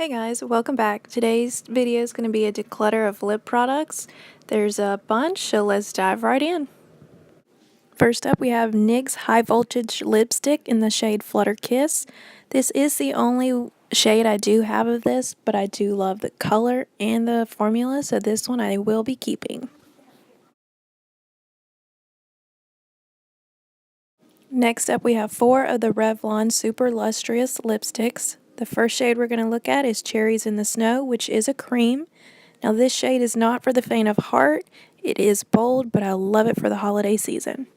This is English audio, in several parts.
Hey guys, welcome back. Today's video is going to be a declutter of lip products. There's a bunch, so let's dive right in. First up, we have NYX High Voltage Lipstick in the shade Flutter Kiss. This is the only shade I do have of this, but I do love the color and the formula, so this one I will be keeping. Next up, we have 4 of the Revlon Super Lustrous lipsticks. The first shade we're going to look at is Cherries in the Snow, which is a cream. Now this shade is not for the faint of heart. It is bold, but I love it for the holiday season.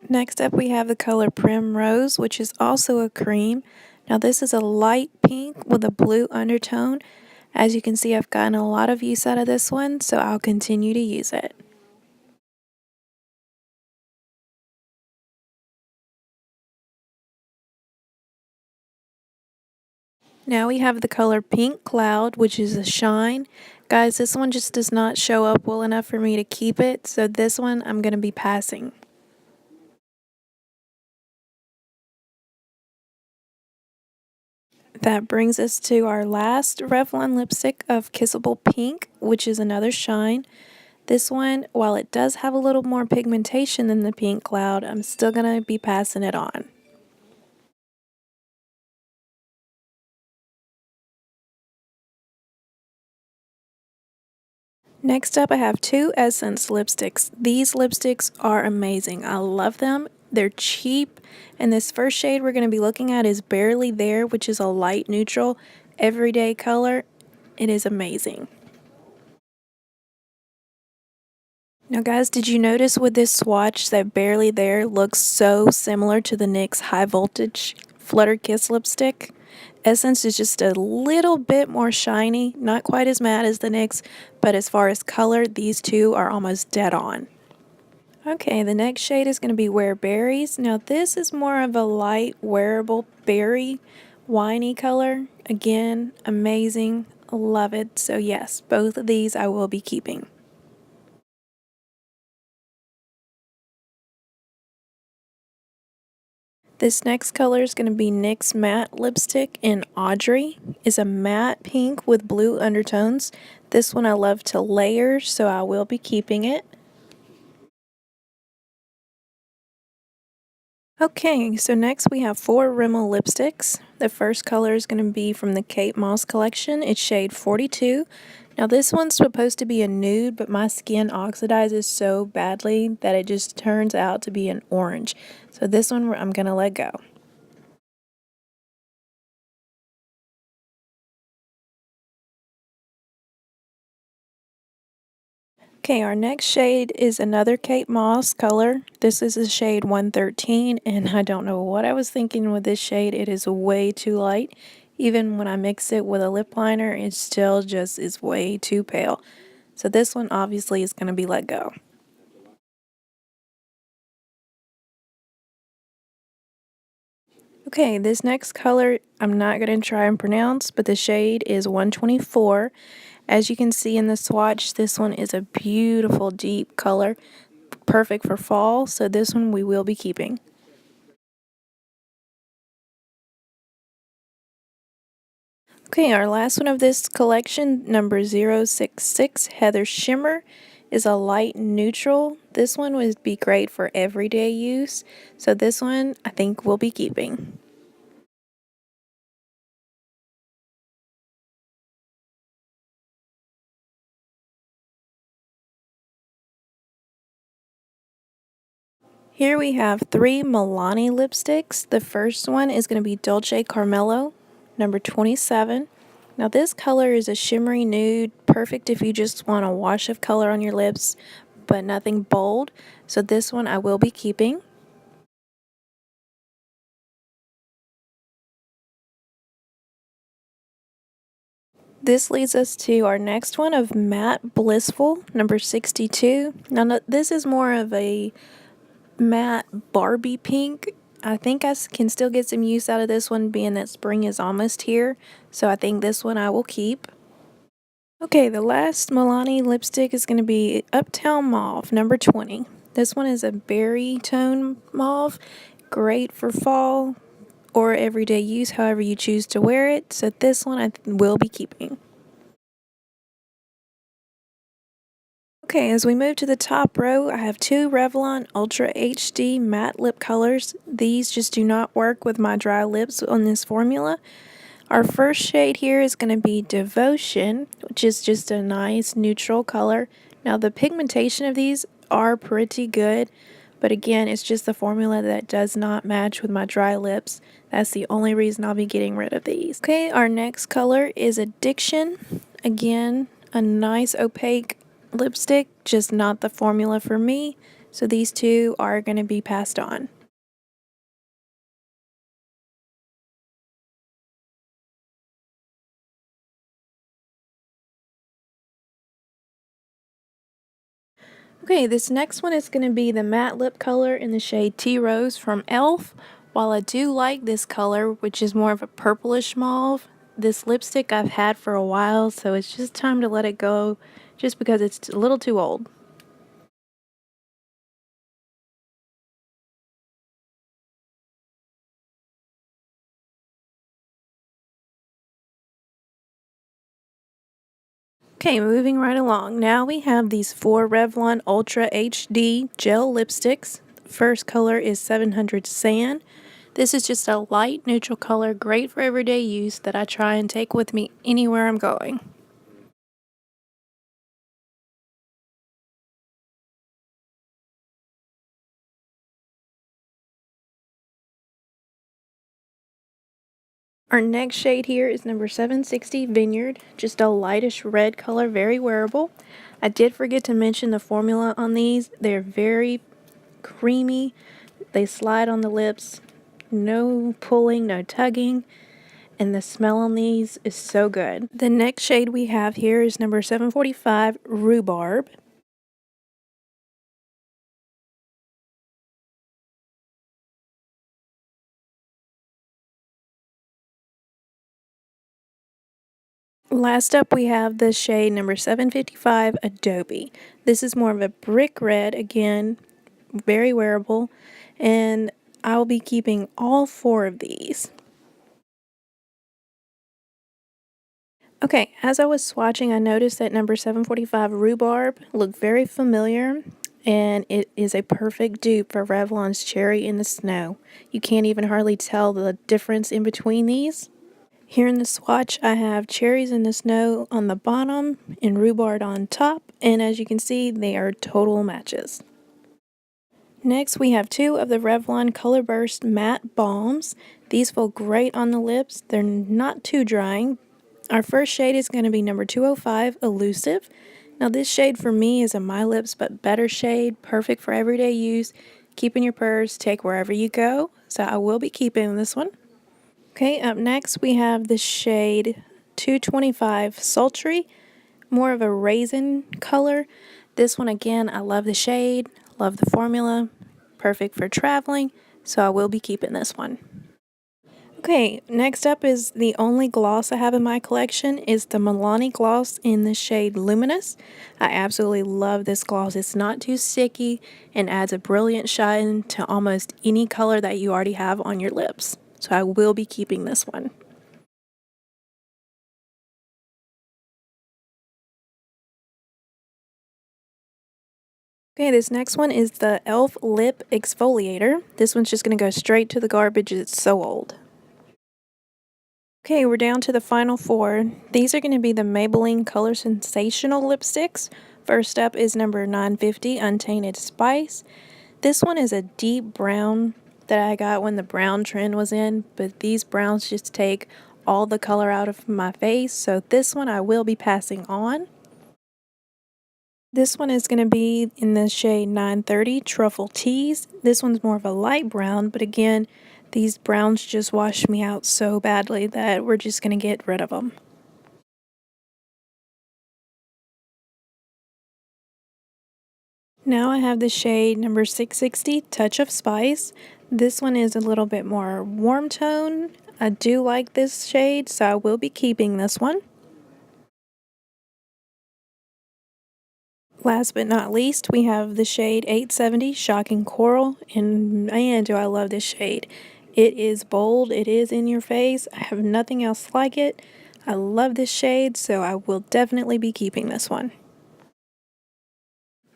Next up we have the color Primrose, which is also a cream. Now this is a light pink with a blue undertone. As you can see, I've gotten a lot of use out of this one, so I'll continue to use it. Now we have the color Pink Cloud, which is a shine. Guys, this one just does not show up well enough for me to keep it, so this one I'm going to be passing. That brings us to our last Revlon lipstick of Kissable Pink, which is another shine. This one, while it does have a little more pigmentation than the Pink Cloud, I'm still going to be passing it on. Next up, I have 2 Essence lipsticks. These lipsticks are amazing. I love them. They're cheap, and this first shade we're going to be looking at is Barely There, which is a light neutral, everyday color. It is amazing. Now guys, did you notice with this swatch that Barely There looks so similar to the NYX High Voltage Flutter Kiss lipstick? Essence is just a little bit more shiny, not quite as matte as the NYX, but as far as color, these two are almost dead on. Okay, the next shade is going to be Wear Berries. Now this is more of a light wearable berry, winey color. Again, amazing, love it. So yes, both of these I will be keeping. This next color is going to be NYX Matte Lipstick in Audrey. It's a matte pink with blue undertones. This one I love to layer, so I will be keeping it. Okay, so next we have 4 Rimmel lipsticks. The first color is going to be from the Kate Moss collection. It's shade 42. Now this one's supposed to be a nude, but my skin oxidizes so badly that it just turns out to be an orange. So this one I'm going to let go. Okay, our next shade is another Kate Moss color. This is a shade 113, and I don't know what I was thinking with this shade. It is way too light. Even when I mix it with a lip liner, it still just is way too pale. So this one obviously is going to be let go. Okay, this next color I'm not going to try and pronounce, but the shade is 124. As you can see in the swatch, this one is a beautiful deep color, perfect for fall, so this one we will be keeping. Okay, our last one of this collection, number 066, Heather Shimmer, is a light neutral. This one would be great for everyday use, so this one I think we'll be keeping. Here we have 3 Milani lipsticks. The first one is going to be Dolce Carmelo, number 27. Now this color is a shimmery nude, perfect if you just want a wash of color on your lips, but nothing bold. So this one I will be keeping. This leads us to our next one of Matte Blissful, number 62. Now this is more of a matte Barbie pink. I think I can still get some use out of this one, being that spring is almost here, so I think this one I will keep. Okay, the last Milani lipstick is going to be Uptown Mauve, number 20. This one is a berry tone mauve, great for fall or everyday use, however you choose to wear it. So this one I will be keeping. Okay, as we move to the top row, I have two Revlon Ultra HD matte lip colors. These just do not work with my dry lips on this formula. Our first shade here is going to be Devotion, which is just a nice neutral color. Now the pigmentation of these are pretty good, but again, it's just the formula that does not match with my dry lips. That's the only reason I'll be getting rid of these. Okay, our next color is Addiction. Again, a nice opaque lipstick, just not the formula for me. So these two are going to be passed on. Okay, this next one is going to be the matte lip color in the shade Tea Rose from e.l.f. While I do like this color, which is more of a purplish mauve, this lipstick I've had for a while, so it's just time to let it go just because it's a little too old. Okay, moving right along. Now we have these four Revlon Ultra HD gel lipsticks. First color is 700 Sand. This is just a light neutral color, great for everyday use that I try and take with me anywhere I'm going. Our next shade here is number 760 Vineyard, just a lightish red color, very wearable. I did forget to mention the formula on these. They're very creamy, they slide on the lips, no pulling, no tugging, and the smell on these is so good. The next shade we have here is number 745 Rhubarb. Last up, we have the shade number 755 Adobe. This is more of a brick red, again, very wearable, and I'll be keeping all four of these. Okay, as I was swatching, I noticed that number 745 Rhubarb looked very familiar, and it is a perfect dupe for Revlon's Cherry in the Snow. You can't even hardly tell the difference in between these. Here in the swatch, I have Cherries in the Snow on the bottom and Rhubarb on top, and as you can see, they are total matches. Next, we have two of the Revlon Color Burst Matte Balms. These feel great on the lips. They're not too drying. Our first shade is going to be number 205 Elusive. Now this shade for me is a My Lips But Better shade, perfect for everyday use. Keep in your purse, take wherever you go. So I will be keeping this one. Okay, up next we have the shade 225 Sultry, more of a raisin color. This one again, I love the shade, love the formula, perfect for traveling, so I will be keeping this one. Okay, next up is the only gloss I have in my collection is the Milani gloss in the shade Luminous. I absolutely love this gloss. It's not too sticky and adds a brilliant shine to almost any color that you already have on your lips. So I will be keeping this one. Okay, this next one is the e.l.f. Lip Exfoliator. This one's just going to go straight to the garbage. It's so old. Okay, we're down to the final four. These are going to be the Maybelline Color Sensational lipsticks. First up is number 950 Untainted Spice. This one is a deep brown that I got when the brown trend was in, but these browns just take all the color out of my face, so this one I will be passing on. This one is going to be in the shade 930 Truffle Tease. This one's more of a light brown, but again, these browns just wash me out so badly that we're just going to get rid of them. Now I have the shade number 660 Touch of Spice. This one is a little bit more warm tone. I do like this shade, so I will be keeping this one. Last but not least, we have the shade 870 Shocking Coral, and man, do I love this shade. It is bold, it is in your face. I have nothing else like it. I love this shade, so I will definitely be keeping this one.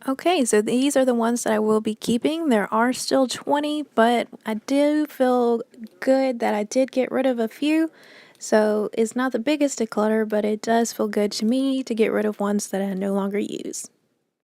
Okay, so these are the ones that I will be keeping. There are still 20, but I do feel good that I did get rid of a few. So it's not the biggest declutter, but it does feel good to me to get rid of ones that I no longer use.